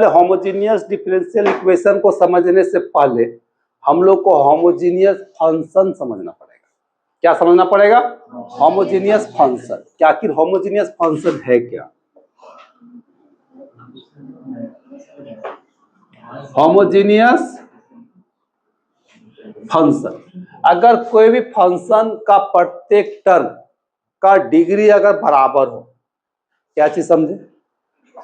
Homogeneous differential equation को समझने से पहले हम लोग को होमोजीनियस फंक्शन समझना पड़ेगा। क्या समझना पड़ेगा? Homogeneous function. क्या आखिर होमोजीनियस फंक्शन है क्या? होमोजीनियस फंक्शन, अगर कोई भी फंक्शन का प्रत्येक टर्म का डिग्री अगर बराबर हो, क्या चीज समझे?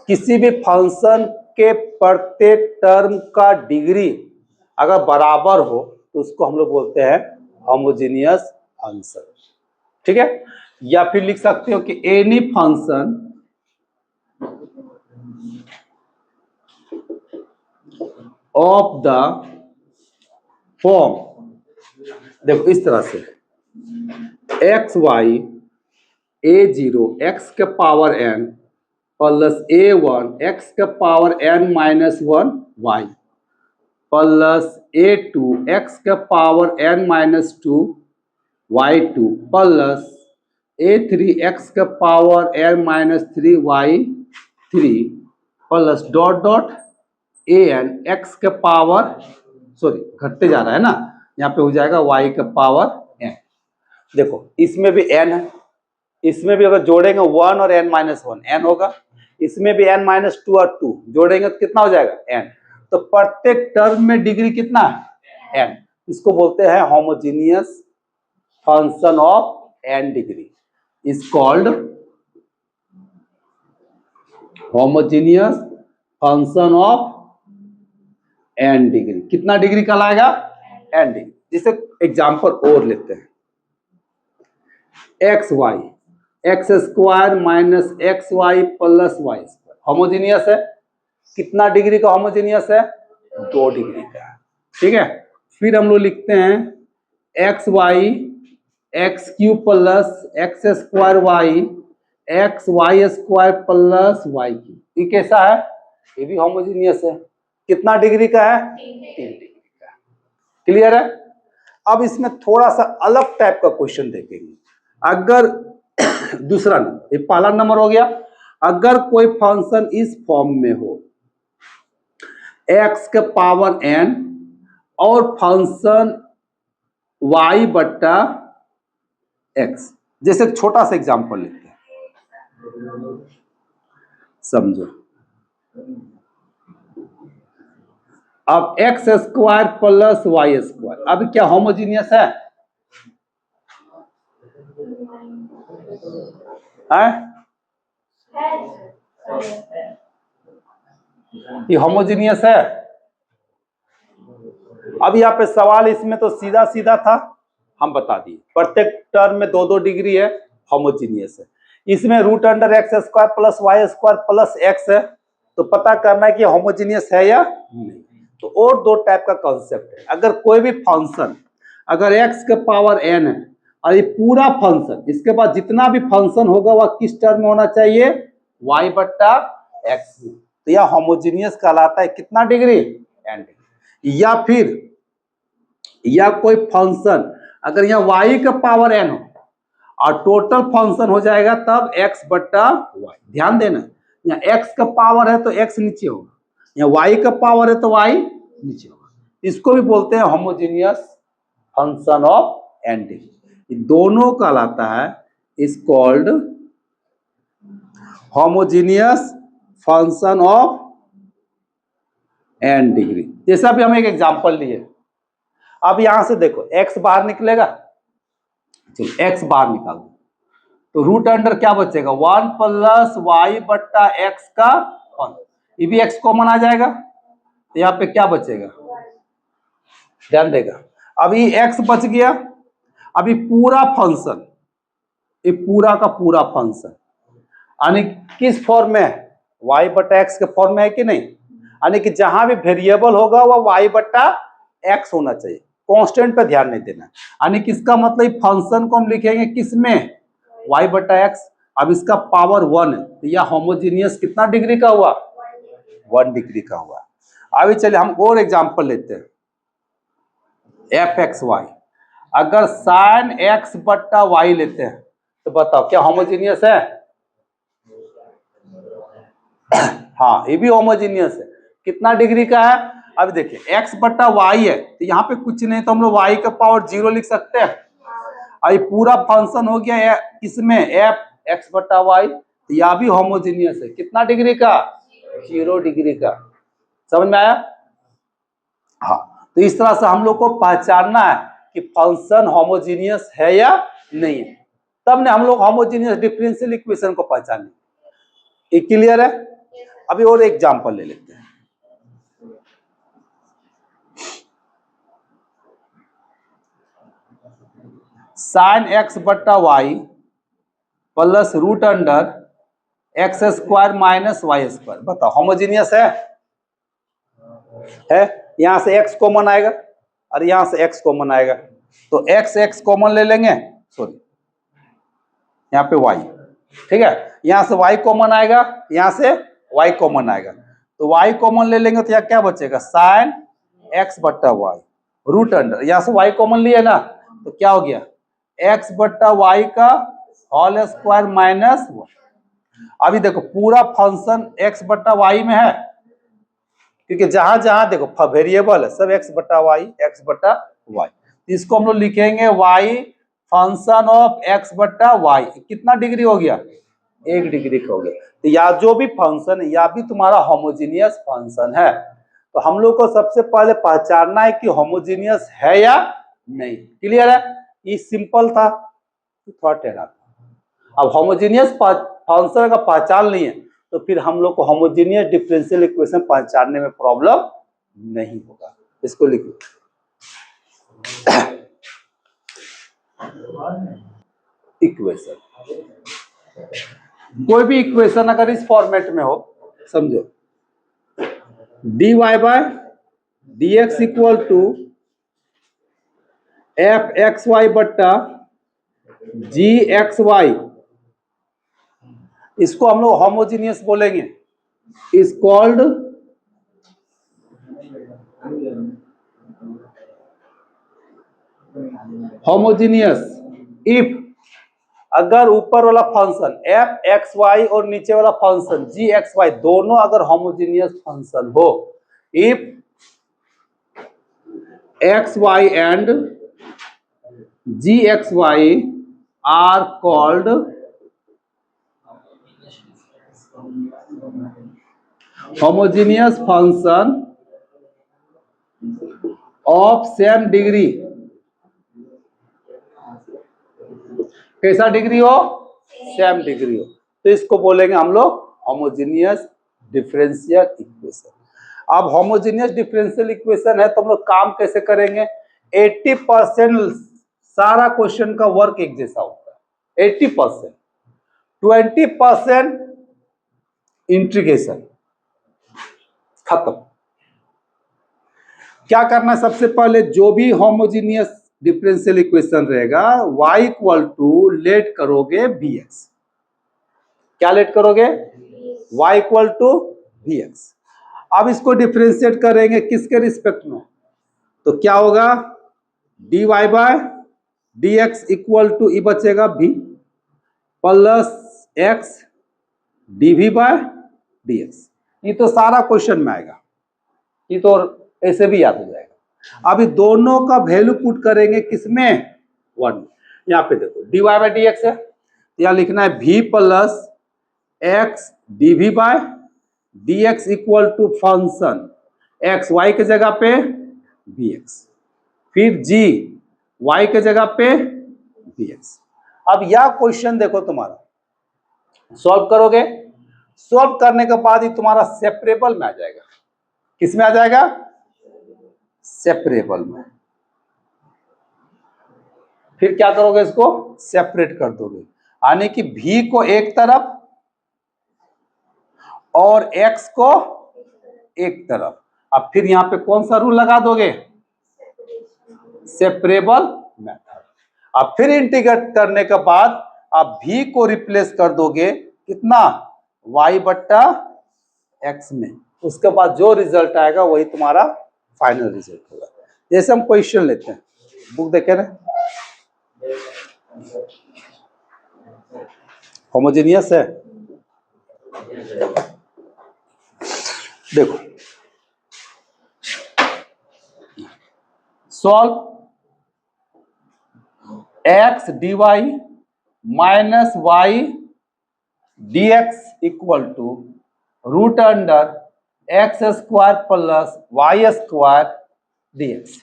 किसी भी फंक्शन के प्रत्येक टर्म का डिग्री अगर बराबर हो तो उसको हम लोग बोलते हैं होमोजीनियस फंक्शन। ठीक है? या फिर लिख सकते हो कि any function of the form, देखो इस तरह से x y a zero x के power n plus a one x के power n minus one y plus a two x के power n minus two y two plus a three x के power n minus three y three plus dot dot a n x के power, sorry घटते जा रहा है ना, यहाँ पे हो जाएगा y का पावर n। देखो इसमें भी n है, इसमें भी अगर जोड़ेंगे 1 और n माइनस वन n होगा, इसमें भी n माइनस टू और 2 जोड़ेंगे तो कितना हो जाएगा? n। तो प्रत्येक टर्म में डिग्री कितना है? n। इसको बोलते हैं homogeneous function of n degree, is called homogeneous function of n degree. कितना डिग्री कहलाएगा? n degree. जिसे एग्जांपल और लेते हैं, x y x square minus x y plus y square homogeneous है। कितना डिग्री का होमोजीनियस है? 2 डिग्री का। ठीक है? फिर हम लोग लिखते हैं x y x cube plus x square y x y square plus y cube, ये कैसा है? ये भी होमोजीनियस है। कितना डिग्री का है? 3 डिग्री का। क्लियर है? अब इसमें थोड़ा सा अलग टाइप का क्वेश्चन देखेंगे। अगर दूसरा नंबर, ये पहला नंबर हो गया, अगर कोई फंक्शन इस फॉर्म में हो x के पावर n और फंक्शन y बट्टा x, जैसे छोटा सा एग्जांपल लेते हैं, समझो। अब x square plus y square, अब क्या होमोजीनियस है? ये होमोजीनियस है? अब यहाँ पे सवाल इसमें तो सीधा सीधा था, हम बता दिए प्रत्येक टर्म में 2-2 डिग्री है, होमोजीनियस है। इसमें root under x square plus y square plus x है, तो पता करना है कि होमोजीनियस है या नहीं। तो और 2 टाइप का कॉन्सेप्ट है। अगर कोई भी फंक्शन अगर x के पावर n है और ये पूरा फंक्शन, इसके बाद जितना भी फंक्शन होगा वह किस टर्म में होना चाहिए? y बट्टा x, तो यह होमोजीनियस कहलाता है। कितना डिग्री? n degree. या फिर या कोई फंक्शन अगर यहाँ y का पावर n हो और टोटल फंक्शन हो जाएगा तब x बट्टा y। ध्यान देना, यहाँ x का पावर है तो x नीचे होगा, यहाँ y का पावर है तो y नीचे होगा। इसको भी बोलते हैं homogeneous function of n degree. दोनों कहलाता है, is called homogeneous function of n degree. जैसा भी हम एक एग्जांपल लिए, अब यहां से देखो x बाहर निकलेगा, चलो x बाहर निकाल दो, तो रूट अंडर क्या बचेगा? 1 प्लस वाई बट्टा एक्स का 1, ये भी x कॉमन आ जाएगा, तो यहाँ पे क्या बचेगा? ध्यान देगा, अभी x बच गया। अभी पूरा फंक्शन, ये पूरा का पूरा फंक्शन यानी किस फॉर्म में है? y बट्टा एक्स के फॉर्म में है कि नहीं? यानी कि जहां भी वेरिएबल होगा वह y बट्टा एक्स होना चाहिए, कांस्टेंट पे ध्यान नहीं देना। यानी कि इसका मतलब फंक्शन को हम लिखेंगे किस में? y बट्टा एक्स। अब इसका पावर 1 है, तो यह होमोजीनियस कितना डिग्री का हुआ? 1 डिग्री का हुआ। अभी चलिए हम और एग्जांपल लेते हैं, एफ एक्स वाई। अगर साइन एक्स बट्टा वाई लेते हैं तो बताओ क्या होमोजीनियस है? हाँ, ये भी होमोजीनियस है। कितना डिग्री का है? अब देखिए x बट्टा वाई है तो यहाँ पे कुछ नहीं, तो हम लोग y का पावर 0 लिख सकते हैं। ये पूरा फंक्शन हो गया किसमें, एफ एक्स बट्टा वाई, तो यह भी होमोजीनियस है। कितना डिग्री का? 0 डिग्री का। समझ में आया? हाँ, तो इस तरह से हम लोग को पहचानना है कि फंक्शन होमोजीनियस है या नहीं है, तब ने हम लोग होमोजीनियस डिफरेंशियल इक्वेशन को पहचाने। ये क्लियर है? अभी और एग्जांपल ले लेते हैं। साइन एक्स बट्टा y plus root under x square minus y square, बताओ होमोजीनियस है? यहां से x कॉमन आएगा और यहां से x कॉमन आएगा, तो x कॉमन ले लेंगे, सॉरी यहाँ पे y, ठीक है। यहां से y कॉमन आएगा, यहां से y कॉमन आएगा, तो y कॉमन ले लेंगे तो यहाँ क्या बचेगा, साइन x बट्टा वाई रूट अंडर, यहां से y कॉमन लिए ना, तो क्या हो गया, x बट्टा वाई का होल स्क्वायर माइनस। अभी देखो पूरा फंक्शन x बट्टा वाई में है, क्योंकि जहां जहां देखो वेरिएबल है सब x बट्टा वाई, इसको हम लोग लिखेंगे y फंक्शन ऑफ x बट्टा वाई। कितना डिग्री हो गया? 1 डिग्री का हो गया। तो या जो भी फंक्शन है या भी तुम्हारा होमोजीनियस फंक्शन है, तो हम लोग को सबसे पहले पहचानना है कि होमोजीनियस है या नहीं। क्लियर है? ये सिंपल था, थोड़ा टेढ़ा था। अब होमोजीनियस फंक्शन का पहचान नहीं है तो फिर हम लोग को होमोजीनियस डिफरेंशियल इक्वेशन पहचानने में प्रॉब्लम नहीं होगा। इसको लिखो इक्वेशन, कोई भी इक्वेशन अगर इस फॉर्मेट में हो, समझो dy by dx equal to f x y बट्टा जी एक्स वाई, इसको हम लोग होमोजीनियस बोलेंगे, इज कॉल्ड होमोजीनियस इफ अगर ऊपर वाला फंक्शन एफ एक्स वाई और नीचे वाला फंक्शन जी एक्स वाई दोनों अगर होमोजीनियस फंक्शन हो, if x y and g x y are called homogeneous function of same degree. कैसा डिग्री हो? सेम डिग्री हो, तो इसको बोलेंगे हम लोग होमोजीनियस डिफरेंशियल इक्वेशन। अब होमोजीनियस डिफरेंशियल इक्वेशन है तो हम लोग काम कैसे करेंगे, 80% सारा क्वेश्चन का वर्क एक जैसा होता है, 80%, 20% इंटीग्रेशन, खत्म। क्या करना है, सबसे पहले जो भी होमोजीनियस डिफरेंशियल इक्वेशन रहेगा y इक्वल टू लेट करोगे bx, क्या लेट करोगे, y इक्वल टू bx। अब इसको डिफरेंशिएट करेंगे किसके रिस्पेक्ट में, तो क्या होगा, dy by dx equal to e बचेगा b plus x dv by dx। ये तो सारा क्वेश्चन में आएगा, ये तो ऐसे भी याद हो जाएगा। अभी दोनों का वैल्यू पुट करेंगे किसमें, 1। यहाँ पे देखो dy बाय dx है, यहाँ लिखना है v plus x dv by dx equal to function x y के जगह पे vx, फिर g y के जगह पे vx। अब यह क्वेश्चन देखो तुम्हारा सॉल्व करोगे, सॉल्व करने के बाद ही तुम्हारा सेपरेबल में आ जाएगा। किस में आ जाएगा, सेपरेबल में। फिर क्या करोगे, इसको सेपरेट कर दोगे, यानी कि v को एक तरफ और x को एक तरफ। अब फिर यहां पे कौन सा रूल लगा दोगे, सेपरेबल मेथड। अब फिर इंटीग्रेट करने के बाद आप v को रिप्लेस कर दोगे कितना, y बट्टा x में, उसके बाद जो रिजल्ट आएगा वही तुम्हारा फाइनल रिजल्ट होगा। जैसे हम क्वेश्चन लेते हैं, बुक देखे ना, होमोजेनियस है, देखो solve x dy minus y dx equal to root under x square plus y square dx।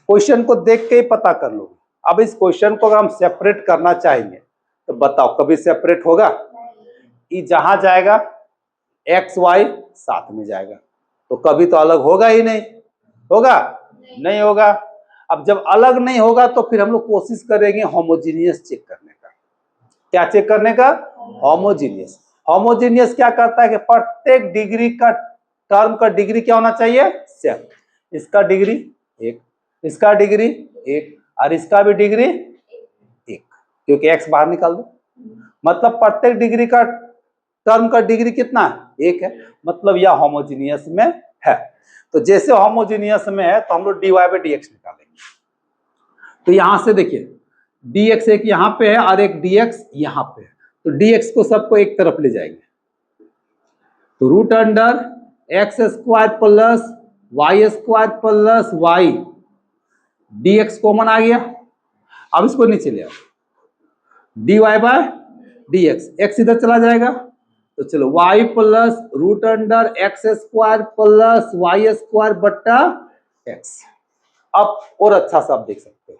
Question को देख के ही पता कर लो। अब इस क्वेश्चन को अगर हम सेपरेट करना चाहेंगे तो बताओ कभी सेपरेट होगा? ये जहां जाएगा एक्स वाई साथ में जाएगा, तो कभी तो अलग होगा ही नहीं। होगा? नहीं होगा। अब जब अलग नहीं होगा तो फिर हम लोग कोशिश करेंगे होमोजीनियस चेक करने का। क्या चेक करने का? होमोजीनियस। होमोजीनियस क्या करता है कि प्रत्येक डिग्री का टर्म का डिग्री क्या होना चाहिए? सेम। इसका डिग्री 1, इसका डिग्री 1 और इसका भी डिग्री 1, क्योंकि x बाहर निकाल दो। मतलब प्रत्येक डिग्री का टर्म का डिग्री कितना? 1 है। मतलब यह होमोजीनियस में है। तो जैसे होमोजीनियस में है तो हम लोग dy बाई dx निकालेंगे। तो यहां से देखिए dx एक यहां पे है और एक dx यहां पे है, तो dx को सबको एक तरफ ले जाएंगे। तो root under x square plus y square plus y dx common आ गया। अब इसको नीचे ले आओ, dy बाय dx, x इधर चला जाएगा तो चलो y plus root under x square plus y square बट्टा x। अब और अच्छा सा आप देख सकते हो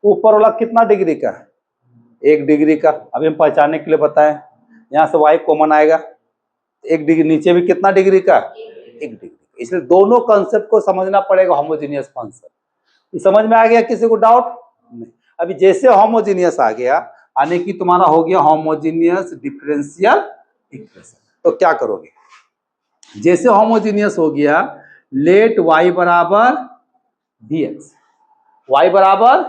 ऊपर वाला कितना डिग्री का है? 1 डिग्री का। अभी हम पहचानने के लिए बताएं, यहां से y कॉमन आएगा, 1 डिग्री नीचे भी कितना डिग्री का? 1 डिग्री। इसलिए दोनों कंसेप्ट को समझना पड़ेगा। होमोजीनियस फंक्शन समझ में आ गया? किसी को डाउट नहीं? अभी जैसे होमोजीनियस आ गया यानी कि तुम्हारा हो गया होमोजीनियस डिफरेंशियल इक्वेशन। तो क्या करोगे? जैसे होमोजीनियस हो गया, लेट y बराबर dx, y बराबर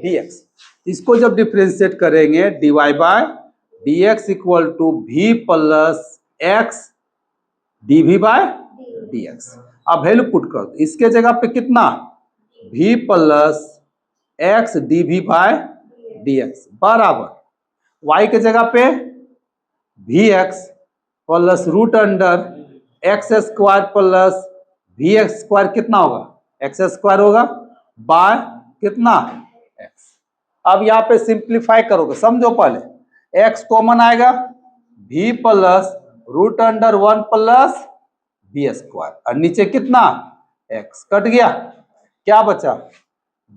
dx, इसको जब डिफरेंशिएट करेंगे dy by dx equal to v plus x dv by dx। अब वैल्यू पुट कर दो, इसके जगह पे कितना? v plus x dv by dx बराबर y के जगह पे vx plus root under x square plus v x square कितना होगा? एक्स स्क्वायर होगा बाय कितना? x। अब यहाँ पे सिंप्लीफाई करोगे, समझो पहले x कॉमन आएगा, v plus root under 1 plus v square और नीचे कितना? x कट गया, क्या बचा?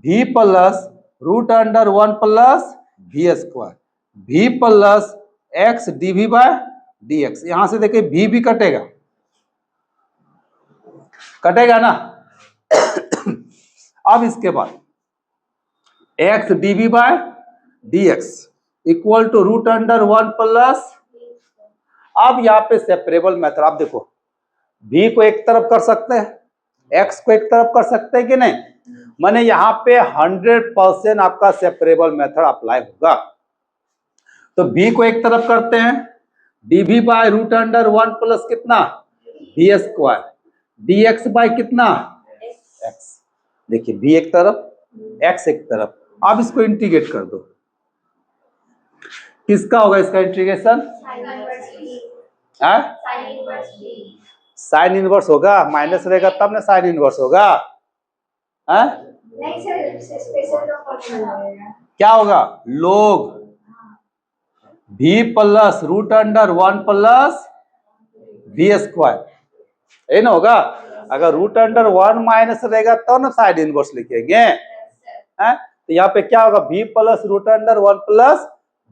v plus root under 1 plus v square, v plus x dv by dx। यहां से देखिए v भी कटेगा, कटेगा ना। अब इसके बाद x dv by dx equal to root under 1 plus. अब यहाँ पे सेपरेबल मेथड, आप देखो v को एक तरफ कर सकते हैं, x को एक तरफ कर सकते हैं कि नहीं? माने यहाँ पे 100% आपका सेपरेबल मेथड अप्लाई होगा। तो v को एक तरफ करते हैं, dv by root under 1 plus कितना? v स्क्वायर, dx बाय कितना? x। देखिए v एक तरफ, x एक तरफ। अब इसको इंटीग्रेट कर दो, किसका होगा इसका इंटीग्रेशन? साइन इनवर्स होगा, माइनस रहेगा तब ना साइन इनवर्स होगा। नहीं सर, स्पेशल क्या होगा? लोग v plus root under 1 plus v square, ये ना होगा। अगर रूट अंडर 1 माइनस रहेगा तो ना साइड इनवर्स लिखेंगे। तो यहाँ पे क्या होगा? v plus root under 1 plus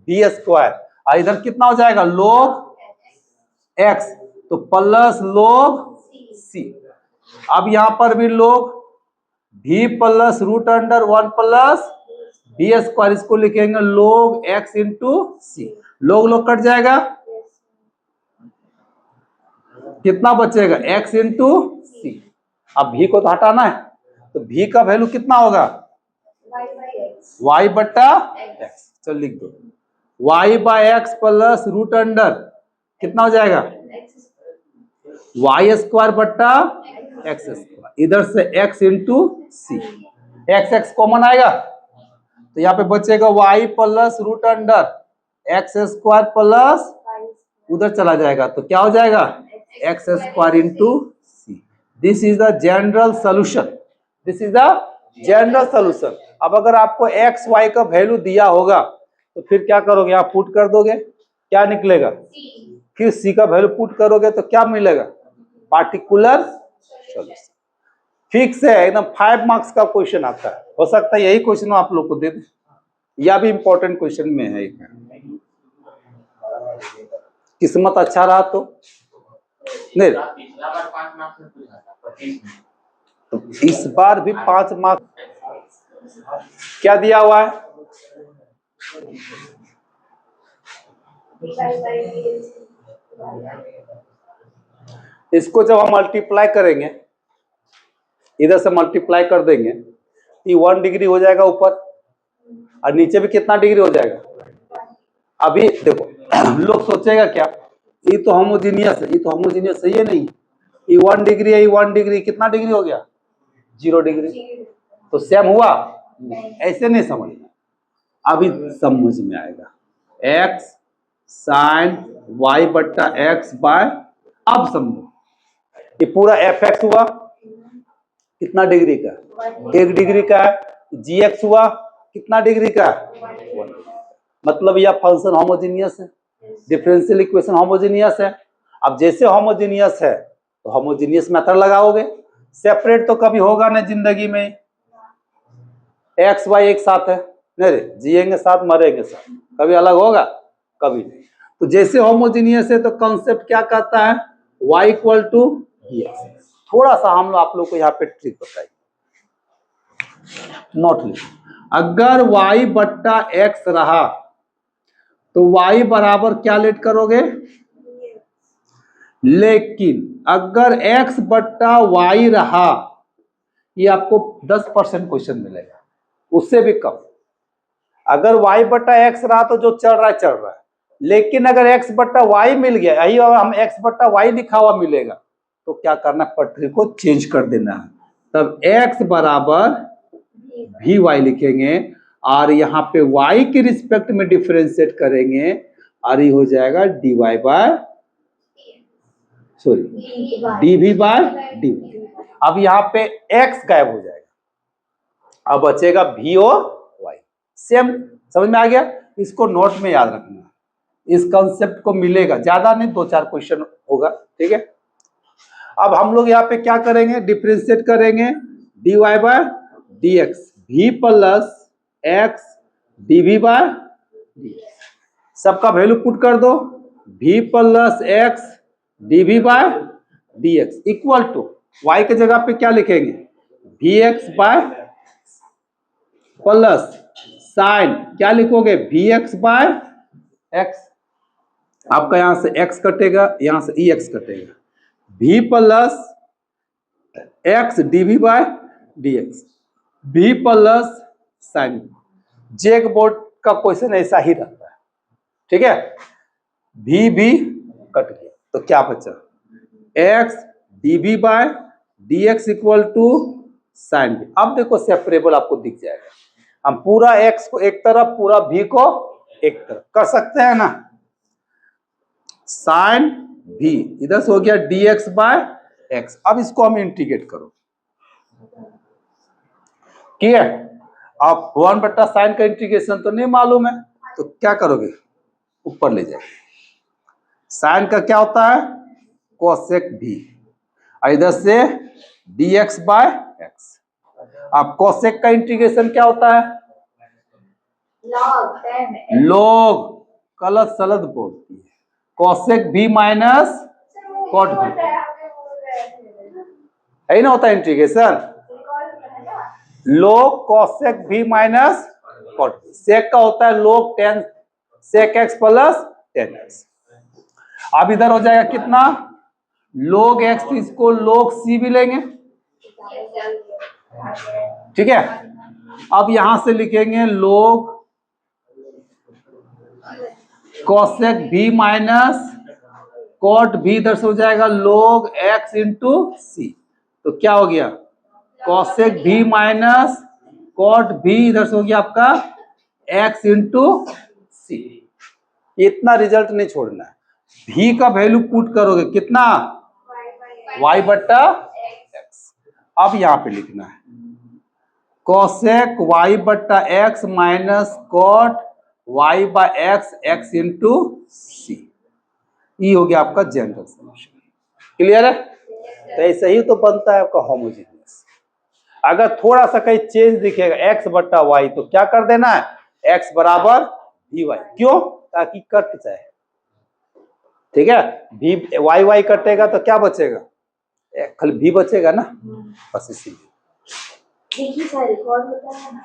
v square और इधर कितना हो जाएगा? लोग x, तो प्लस लोग c। अब यहाँ पर भी लोग v plus root under 1 plus v square, इसको लिखेंगे लोग x इंटू सी। लोग लोग कट जाएगा, कितना बचेगा? x इंटू सी। अब v को तो हटाना है, तो v का वैल्यू कितना होगा? y बट्टा x। चल लिख दो, y by X plus root under कितना हो जाएगा? y स्क्वायर बट्टा एक्स स्क्वायर, इधर से x into C. x common आएगा तो यहाँ पे बचेगा y plus root under x square plus उधर चला जाएगा तो क्या हो जाएगा? X square into C. This is the general solution, this is the general solution. अब अगर आपको एक्स वाई का वैल्यू दिया होगा तो फिर क्या करोगे, यहाँ पुट कर दोगे, क्या निकलेगा, फिर सी का वैल्यू पुट करोगे तो क्या मिलेगा, पार्टिकुलर सोल्यूशन। फिक्स है एकदम, 5 मार्क्स का क्वेश्चन आता है, हो सकता है यही क्वेश्चन आप लोग को दे दे, या भी इंपॉर्टेंट क्वेश्चन में है। किस्मत अच्छा रहा तो नहीं, तो इस बार भी 5 मार्क्स क्या दिया हुआ है, इसको जब हम मल्टीप्लाई करेंगे, इधर से मल्टीप्लाई कर देंगे, ये 1 डिग्री हो जाएगा ऊपर, और नीचे भी कितना डिग्री हो जाएगा। अभी देखो लोग सोचेगा क्या, ये तो होमोजीनियस है, ये तो होमोजीनियस सही है नहीं, ये 1 डिग्री है, ये 1 डिग्री, कितना डिग्री हो गया, 0 डिग्री, तो सेम हुआ, ऐसे नहीं समझना, अभी समझ में आएगा। एक्स साइन वाई बट्टा एक्स बाय, अब समझो ये पूरा एफ एक्स हुआ कितना डिग्री का, 1 डिग्री का है, जी एक्स हुआ कितना डिग्री का, 1। मतलब यह फंक्शन होमोजीनियस है, डिफरेंशियल इक्वेशन होमोजीनियस है। अब जैसे होमोजीनियस है तो होमोजीनियस मेथड लगाओगे, सेपरेट तो कभी होगा नहीं जिंदगी में, एक्स वाई एक साथ है, नहीं रे, जिएंगे साथ मरेंगे साथ, कभी अलग होगा, कभी नहीं। तो जैसे होमोजीनियस है तो कॉन्सेप्ट क्या कहता है, y इक्वल टू dx। थोड़ा सा हम लोग आप लोग को यहाँ पे ट्रिक बताइए, नोट लीजिए, अगर y बट्टा x रहा तो y बराबर क्या लेट करोगे, लेकिन अगर x बट्टा y रहा, ये आपको 10% क्वेश्चन मिलेगा, उससे भी कम। अगर y बट्टा x रहा तो जो चल रहा है चल रहा है, लेकिन अगर x बट्टा y मिल गया, यही हम x बट्टा y लिखा हुआ मिलेगा, तो क्या करना, पटरी को चेंज कर देना है, तब x बराबर भी y लिखेंगे, और यहाँ पे y के रिस्पेक्ट में डिफरेंशिएट करेंगे, और ये हो जाएगा dy by sorry dv by dy। अब यहाँ पे x गायब हो जाएगा, अब बचेगा v और y, सेम, समझ में आ गया। इसको नोट में याद रखना, इस कंसेप्ट को मिलेगा, ज्यादा नहीं 2-4 क्वेश्चन होगा, ठीक है। अब हम लोग यहाँ पे क्या करेंगे, डिफरेंशिएट करेंगे dy by dx, v plus x dv by dx, सबका वैल्यू पुट कर दो, v plus x dv by dx equal to y के जगह पे क्या लिखेंगे, vx बाय प्लस साइन क्या लिखोगे, vx बाय x, आपका यहां से x कटेगा, यहां से ex कटेगा, v plus x dv by dx, v plus sine, JAC board का क्वेश्चन ऐसा ही रहता है, ठीक है। v कट गया तो क्या बचा, x dv by dx equal to sine v। अब देखो सेपरेबल आपको दिख जाएगा, हम पूरा x को एक तरफ, पूरा v को एक तरफ कर सकते हैं ना, साइन v इधर से हो गया dx बाय x। अब इसको हम इंटीग्रेट करो, ठीक है। अब 1 बट्टा साइन का इंटीग्रेशन तो नहीं मालूम है, तो क्या करोगे, ऊपर ले जाए, साइन का क्या होता है, कोसेक v, इधर से dx बाय x। अब कोसेक का इंटीग्रेशन क्या होता है, लॉग, गलत सलत बोलती है, cosec v minus cot v, है ना, होता है integration, log cosec v minus cot, sec का होता है log tan sec x plus tan x. अब इधर हो जाएगा कितना, log x, तो इसको log c भी लेंगे, ठीक है। अब यहां से लिखेंगे log cosec v minus cot v, इधर से हो जाएगा log x इंटू सी, तो क्या हो गया, cosec v minus cot v, इधर से हो गया आपका x इंटू सी। इतना रिजल्ट नहीं छोड़ना है, v का वैल्यू पुट करोगे कितना, y बट्टा x। अब यहां पे लिखना है कोसेक वाई बट्टा x minus cot y by x x into c. ये हो गया आपका जनरल सॉल्यूशन। क्लियर है? तो ऐसे ही तो बनता है आपका होमोजेनियस। अगर थोड़ा सा कहीं चेंज दिखेगा एक्स बट्टा वाई तो क्या कर देना है, एक्स बराबर वी वाई। क्यों? ताकि कट जाए। ठीक है, भी वाई वाई कटेगा तो क्या बचेगा, खाली भी बचेगा ना, बस इसीलिए। देखिए सर, एक और होता है ना,